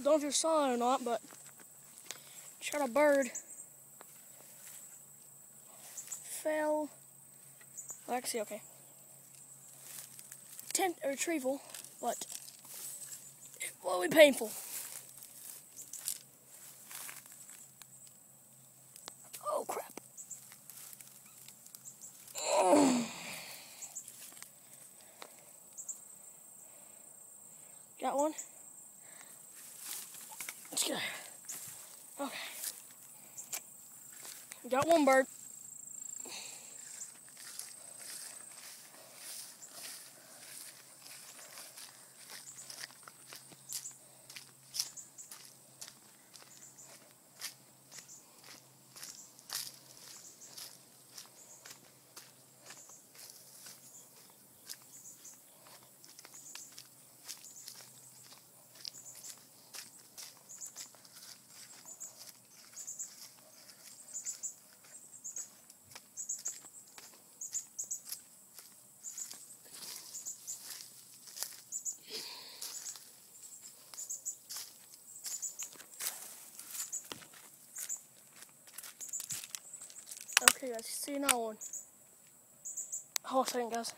don't know if you saw it or not, but shot a bird. Fell. Well, actually, okay. Attempt a retrieval, but it will be painful. Oh crap! Got one. Let's go. Okay. Got one bird. Okay guys, see another one. Hold on a second guys.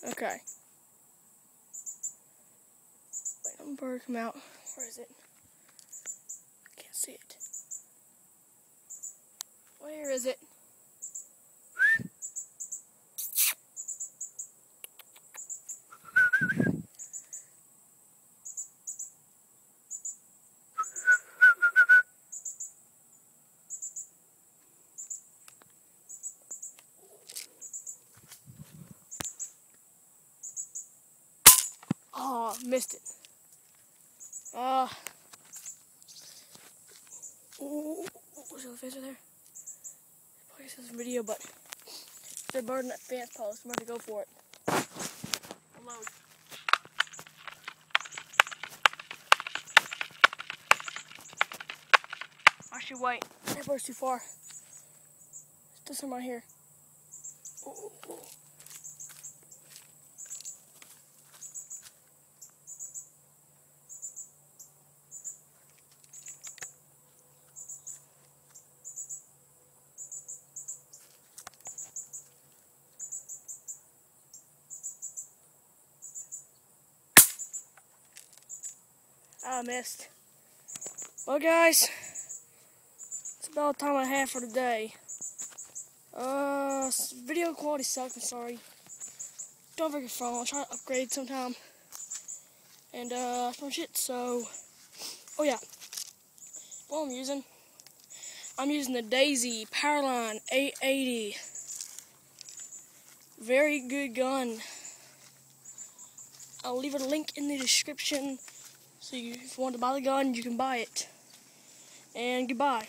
Okay. Wait, I'm bird come out. Where is it? I can't see it. Where is it? Oh, missed it. What's the face right there? Probably says video, but there's a bird in that fence post. I'm about to go for it. Load. Actually, wait. That bird's too far. There's this one right here. Ooh. I missed. Well guys, it's about the time I have for today. Video quality sucks, I'm sorry. Don't forget your phone, I'll try to upgrade sometime. And some shit, so oh yeah. What I'm using the Daisy Powerline 880. Very good gun. I'll leave a link in the description. So if you want to buy the gun, you can buy it. And goodbye.